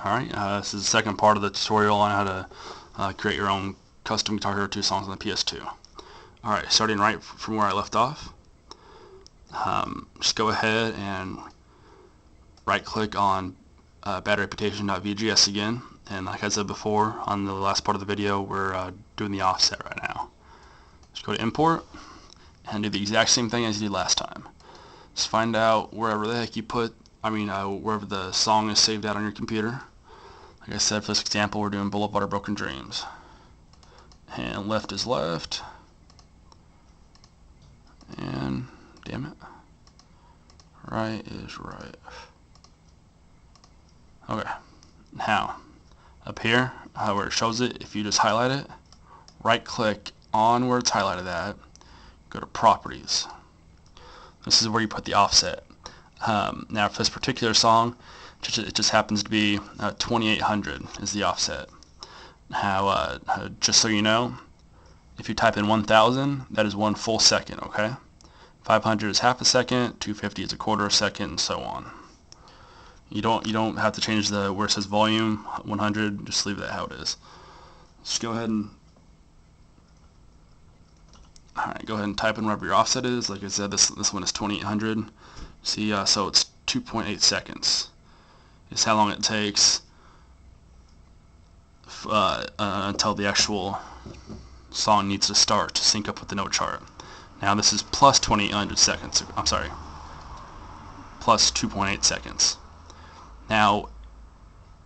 Alright, this is the second part of the tutorial on how to create your own custom Guitar Hero 2 songs on the PS2. Alright, starting right from where I left off, just go ahead and right click on pt.2 again, and like I said before on the last part of the video, we're doing the offset right now. Just go to import and do the exact same thing as you did last time. Just find out wherever the heck you put, wherever the song is saved out on your computer. Like I said, for this example, we're doing Boulevard of Broken Dreams. And left is left. And, damn it, right is right. Okay, now, up here, where it shows it, if you just highlight it, right click on where it's highlighted at, go to Properties. This is where you put the offset. Now for this particular song, it just happens to be 2800 is the offset. Now, just so you know, if you type in 1000, that is 1 full second, okay? 500 is half a second, 250 is a quarter a second, and so on. You don't have to change the where it says volume 100. Just leave that how it is. Just go ahead and go ahead and type in whatever your offset is. Like I said, this one is 2800. See, so it's 2.8 seconds. It's how long it takes until the actual song needs to start to sync up with the note chart. Now this is plus 2800 seconds. I'm sorry, plus 2.8 seconds. Now,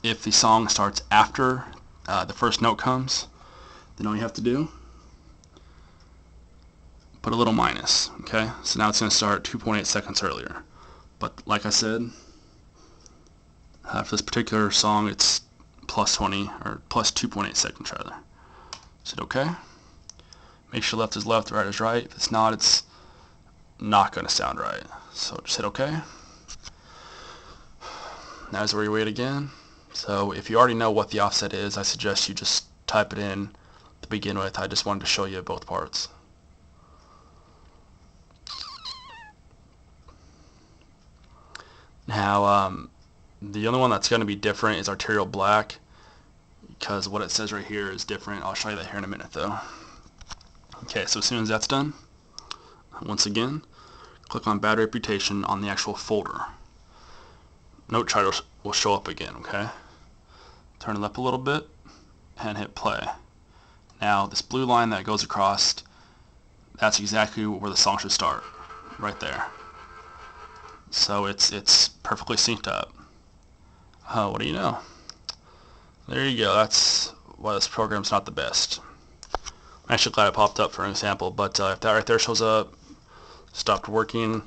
if the song starts after the first note comes, then all you have to do, put a little minus, okay? So now it's going to start 2.8 seconds earlier. But like I said, for this particular song, it's plus 20, or plus 2.8 seconds rather. Is it okay? Make sure left is left, right is right. If it's not going to sound right. So just hit OK. Now is where you wait again. So if you already know what the offset is, I suggest you just type it in to begin with. I just wanted to show you both parts. Now, the only one that's going to be different is arterial black, because what it says right here is different. I'll show you that here in a minute, though. Okay, so as soon as that's done, once again, click on Bad Reputation on the actual folder. Note chart will show up again, okay? Turn it up a little bit and hit play. Now, this blue line that goes across, that's exactly where the song should start, right there. So it's perfectly synced up. What do you know? There you go. That's why this program's not the best. I'm actually glad it popped up for an example, but if that right there shows up, stopped working,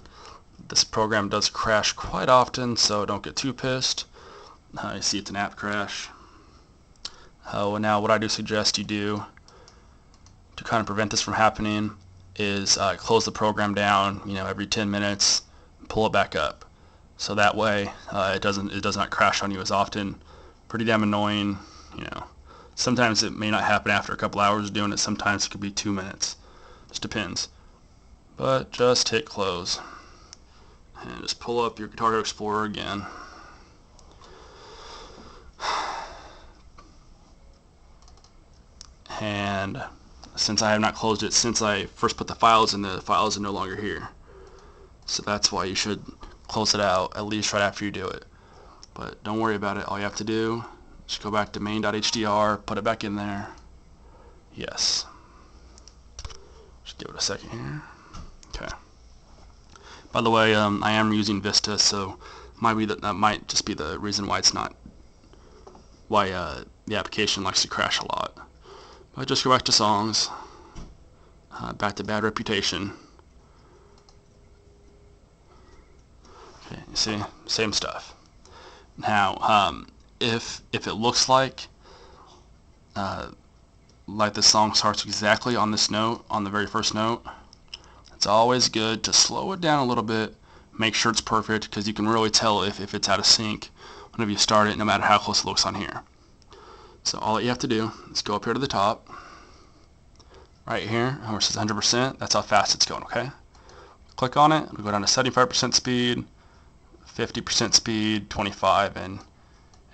this program does crash quite often, so don't get too pissed. You see it's an app crash. Now what I do suggest you do to kind of prevent this from happening is close the program down, every 10 minutes, pull it back up. So that way it does not crash on you as often. Pretty damn annoying, Sometimes it may not happen after a couple hours of doing it. Sometimes it could be 2 minutes. Just depends. But just hit close. And just pull up your Guitar Hero Explorer again. And since I have not closed it since I first put the files in, the files are no longer here. So that's why you should close it out at least right after you do it. But don't worry about it. All you have to do, just go back to main.hdr, put it back in there. Yes. Just give it a second here. Okay. By the way, I am using Vista, so that might just be the reason why the application likes to crash a lot. But just go back to songs, back to Bad Reputation. Okay, you see, same stuff. Now, if it looks like the song starts exactly on this note, on the very first note, it's always good to slow it down a little bit, make sure it's perfect, because you can really tell if it's out of sync whenever you start it, no matter how close it looks on here. So all that you have to do is go up here to the top, right here, where it says 100%, that's how fast it's going, okay? Click on it, it'll go down to 75% speed, 50% speed, 25, and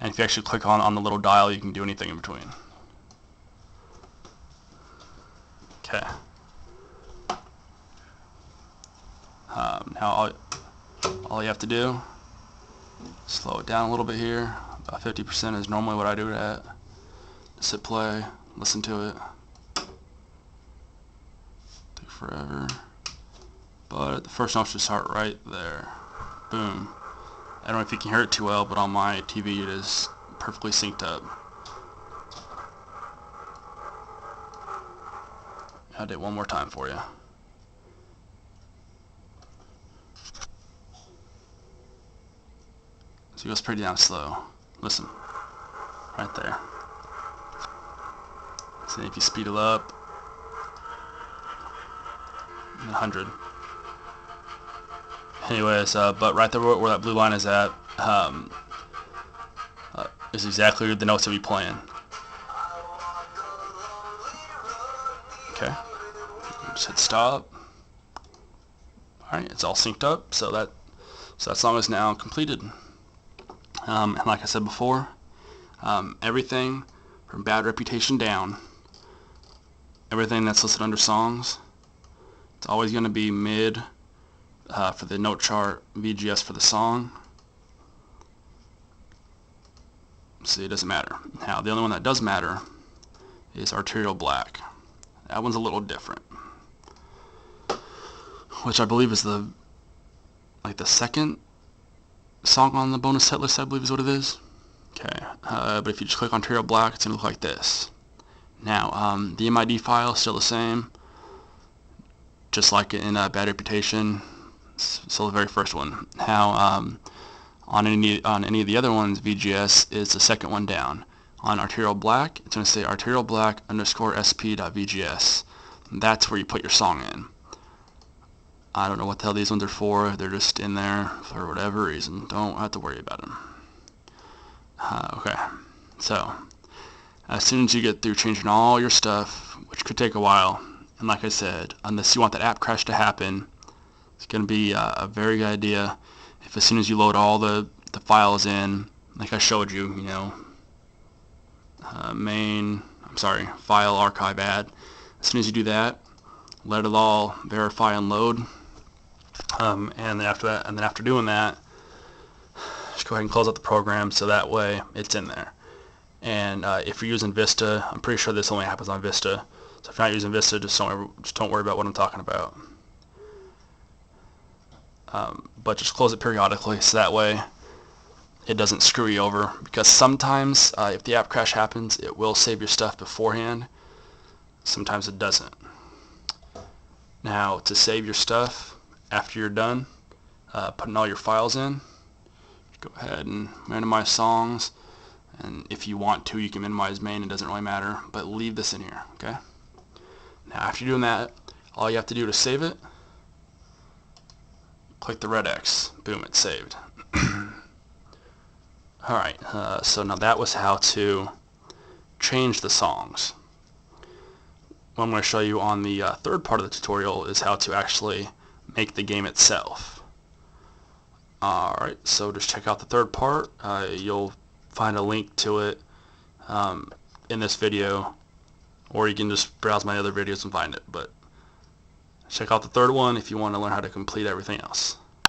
And if you actually click on the little dial, you can do anything in between. Okay. Now all you have to do, slow it down a little bit here. About 50% is normally what I do it at. Just hit play, listen to it. Take forever. But the first note should start right there. Boom. I don't know if you can hear it too well, but on my TV it is perfectly synced up. I'll do it one more time for you. So it goes pretty damn slow. Listen. Right there. So if you speed it up, 100. Anyways, but right there where that blue line is at is exactly the notes that we playing. Okay. Just hit stop. Alright, it's all synced up, so that song is now completed. And like I said before, everything from Bad Reputation down, everything that's listed under songs, it's always going to be mid for the note chart, VGS for the song. See, it doesn't matter. Now, the only one that does matter is Arterial Black. That one's a little different, which I believe is the second song on the bonus set list, I believe is what it is. Okay, but if you just click on Arterial Black, it's going to look like this. Now, the MID file is still the same, just like in Bad Reputation. So the very first one. Now, on any of the other ones, VGS is the second one down. On Arterial Black, it's going to say Arterial Black _sp.vgs. That's where you put your song in. I don't know what the hell these ones are for. They're just in there for whatever reason. Don't have to worry about them. Okay, so as soon as you get through changing all your stuff, which could take a while, and like I said, unless you want that app crash to happen, it's going to be a very good idea if as soon as you load all the files in, like I showed you, you know, file archive add. As soon as you do that, let it all verify and load, and then after doing that, just go ahead and close out the program so that way it's in there. And if you're using Vista, I'm pretty sure this only happens on Vista. So if you're not using Vista, just don't worry about what I'm talking about. But just close it periodically so that way it doesn't screw you over, because sometimes if the app crash happens, it will save your stuff beforehand. Sometimes it doesn't. Now, to save your stuff after you're done putting all your files in, go ahead and minimize songs, and if you want to, you can minimize main. It doesn't really matter, but leave this in here. Okay. Now, after you're doing that, all you have to do to save it, click the red X. Boom, it's saved. Alright, so now that was how to change the songs. What I'm going to show you on the third part of the tutorial is how to actually make the game itself. Alright, so just check out the third part. You'll find a link to it in this video, or you can just browse my other videos and find it. But check out the third one if you want to learn how to complete everything else.